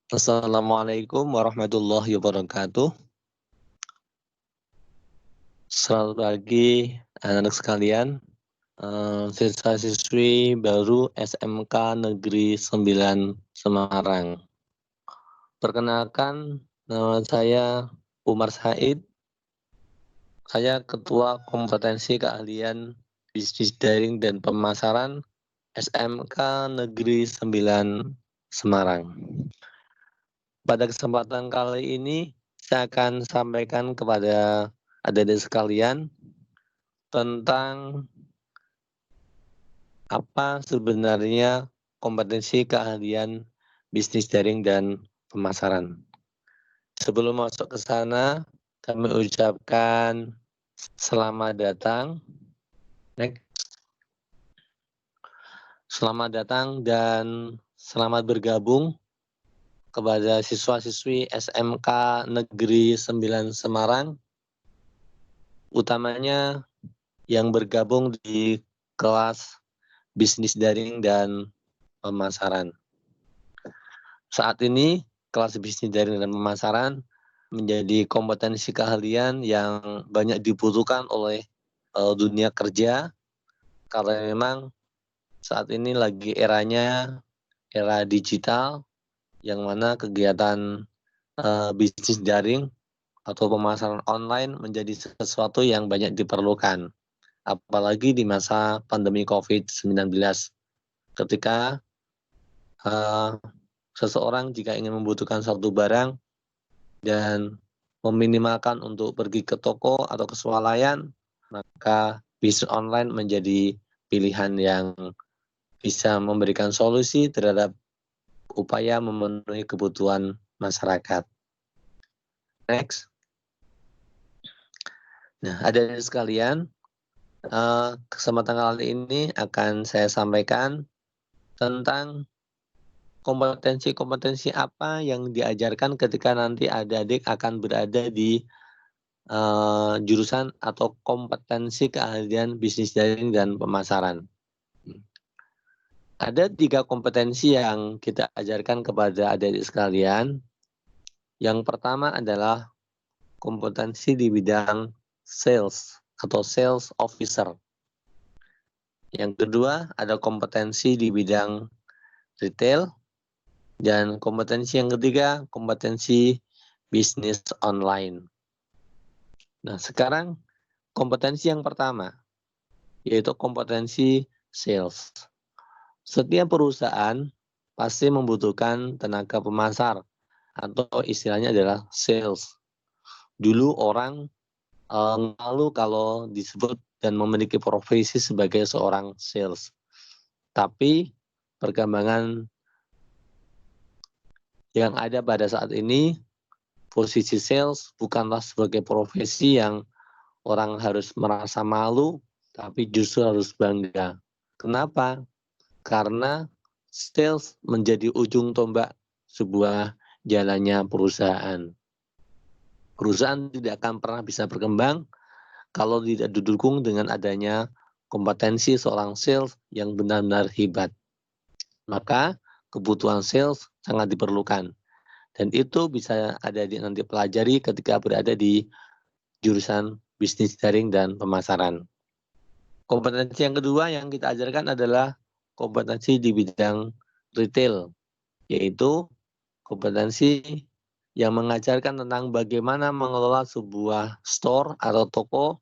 Assalamualaikum warahmatullahi wabarakatuh. Selamat pagi anak-anak sekalian, siswa-siswi baru SMK Negeri 9 Semarang. Perkenalkan, nama saya Umar Said. Saya Ketua Kompetensi Keahlian Bisnis Daring dan Pemasaran SMK Negeri 9 Semarang. Pada kesempatan kali ini, saya akan sampaikan kepada adik-adik sekalian tentang apa sebenarnya kompetensi keahlian bisnis daring dan pemasaran. Sebelum masuk ke sana, kami ucapkan selamat datang. Next. Selamat datang dan selamat bergabung kepada siswa-siswi SMK Negeri 9 Semarang, utamanya yang bergabung di kelas bisnis daring dan pemasaran. Saat ini, kelas bisnis daring dan pemasaran menjadi kompetensi keahlian yang banyak dibutuhkan oleh dunia kerja, karena memang saat ini lagi eranya era digital, yang mana kegiatan bisnis daring atau pemasaran online menjadi sesuatu yang banyak diperlukan, apalagi di masa pandemi COVID-19, ketika seseorang jika ingin membutuhkan suatu barang dan meminimalkan untuk pergi ke toko atau ke swalayan, maka bisnis online menjadi pilihan yang bisa memberikan solusi terhadap upaya memenuhi kebutuhan masyarakat. Next. Nah, adik-adik sekalian, kesempatan kali ini akan saya sampaikan tentang kompetensi-kompetensi apa yang diajarkan ketika nanti adik-adik akan berada di jurusan atau kompetensi keahlian bisnis daring dan pemasaran. Ada 3 kompetensi yang kita ajarkan kepada adik-adik sekalian. Yang pertama adalah kompetensi di bidang sales atau sales officer. Yang kedua ada kompetensi di bidang retail. Dan kompetensi yang ketiga, kompetensi bisnis online. Nah, sekarang kompetensi yang pertama, yaitu kompetensi sales. Setiap perusahaan pasti membutuhkan tenaga pemasar, atau istilahnya adalah sales. Dulu orang malu kalau disebut dan memiliki profesi sebagai seorang sales. Tapi perkembangan yang ada pada saat ini, posisi sales bukanlah sebagai profesi yang orang harus merasa malu, tapi justru harus bangga. Kenapa? Karena sales menjadi ujung tombak sebuah jalannya perusahaan. Perusahaan tidak akan pernah bisa berkembang kalau tidak didukung dengan adanya kompetensi seorang sales yang benar-benar hebat. Maka kebutuhan sales sangat diperlukan. Dan itu bisa nanti pelajari ketika berada di jurusan bisnis daring dan pemasaran. Kompetensi yang kedua yang kita ajarkan adalah kompetensi di bidang retail, yaitu kompetensi yang mengajarkan tentang bagaimana mengelola sebuah store atau toko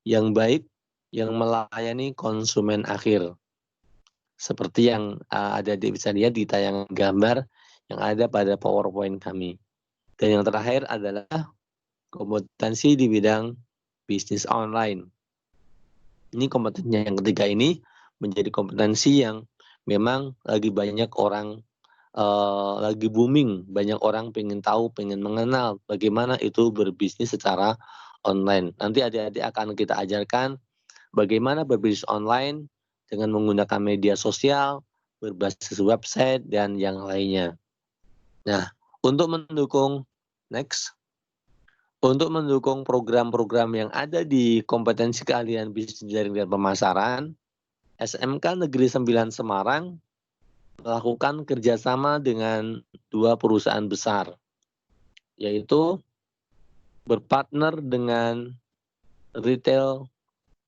yang baik, yang melayani konsumen akhir. Seperti yang adik-adik bisa lihat di tayangan gambar yang ada pada PowerPoint kami. Dan yang terakhir adalah kompetensi di bidang bisnis online. Ini kompetensi yang ketiga ini menjadi kompetensi yang memang lagi banyak orang lagi booming, banyak orang pengen tahu, pengen mengenal bagaimana itu berbisnis secara online. Nanti adik-adik akan kita ajarkan bagaimana berbisnis online dengan menggunakan media sosial, berbasis website, dan yang lainnya. Nah, untuk mendukung program-program yang ada di kompetensi keahlian bisnis daring dan pemasaran, SMK Negeri 9 Semarang melakukan kerjasama dengan dua perusahaan besar, yaitu berpartner dengan retail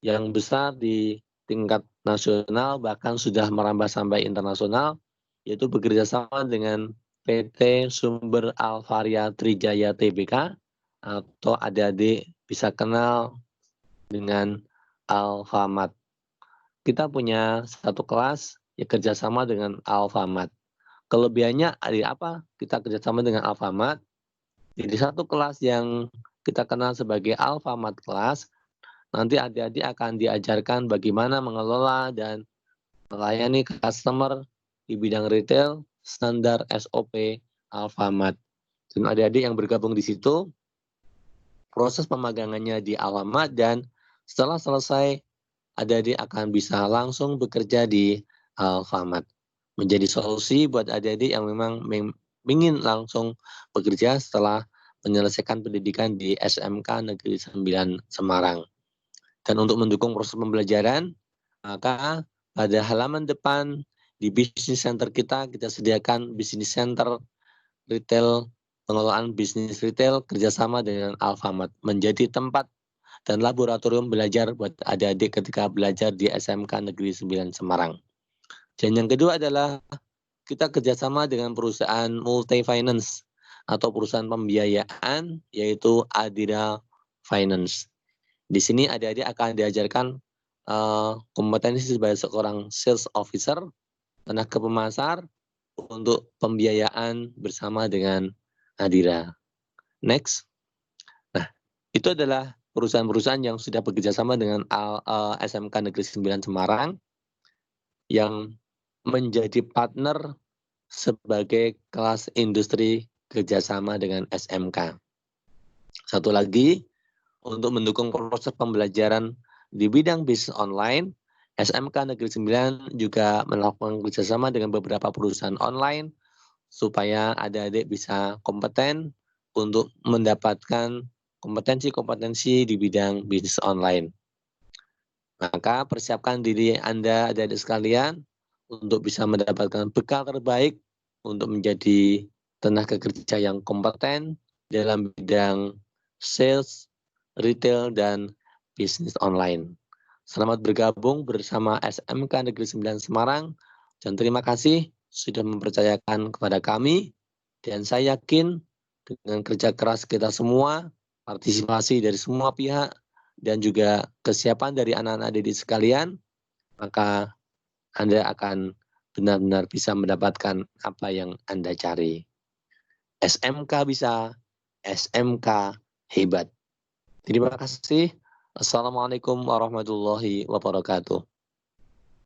yang besar di tingkat nasional, bahkan sudah merambah sampai internasional, yaitu bekerja sama dengan PT Sumber Alvaria Trijaya Tbk, atau adik-adik bisa kenal dengan Alfamart. Kita punya satu kelas ya kerjasama dengan Alfamart. Kelebihannya ada apa? Kita kerjasama dengan Alfamart. Jadi satu kelas yang kita kenal sebagai Alfamart kelas, nanti adik-adik akan diajarkan bagaimana mengelola dan melayani customer di bidang retail standar SOP Alfamart. Dan adik-adik yang bergabung di situ, proses pemagangannya di Alfamart, dan setelah selesai, adik-adik akan bisa langsung bekerja di Alfamart. Menjadi solusi buat adik-adik yang memang ingin langsung bekerja setelah menyelesaikan pendidikan di SMK Negeri 9 Semarang. Dan untuk mendukung proses pembelajaran, maka pada halaman depan di bisnis center kita sediakan bisnis center retail, pengelolaan bisnis retail kerjasama dengan Alfamart, menjadi tempat dan laboratorium belajar buat adik-adik ketika belajar di SMK Negeri 9 Semarang. Dan yang kedua adalah kita kerjasama dengan perusahaan multi finance atau perusahaan pembiayaan, yaitu Adira Finance. Di sini adik-adik akan diajarkan kompetensi sebagai seorang sales officer, tenaga pemasar untuk pembiayaan bersama dengan Adira. Next. Nah, itu adalah perusahaan-perusahaan yang sudah bekerja sama dengan SMK Negeri 9 Semarang yang menjadi partner sebagai kelas industri kerjasama dengan SMK. Satu lagi, untuk mendukung proses pembelajaran di bidang bisnis online, SMK Negeri 9 juga melakukan kerjasama dengan beberapa perusahaan online supaya adik-adik bisa kompeten untuk mendapatkan kompetensi-kompetensi di bidang bisnis online. Maka persiapkan diri Anda, adik-adik sekalian, untuk bisa mendapatkan bekal terbaik untuk menjadi tenaga kerja yang kompeten dalam bidang sales, retail, dan bisnis online. Selamat bergabung bersama SMK Negeri 9 Semarang, dan terima kasih sudah mempercayakan kepada kami, dan saya yakin dengan kerja keras kita semua, partisipasi dari semua pihak, dan juga kesiapan dari anak-anak didik sekalian, maka Anda akan benar-benar bisa mendapatkan apa yang Anda cari. SMK bisa, SMK hebat. Terima kasih. Assalamualaikum warahmatullahi wabarakatuh.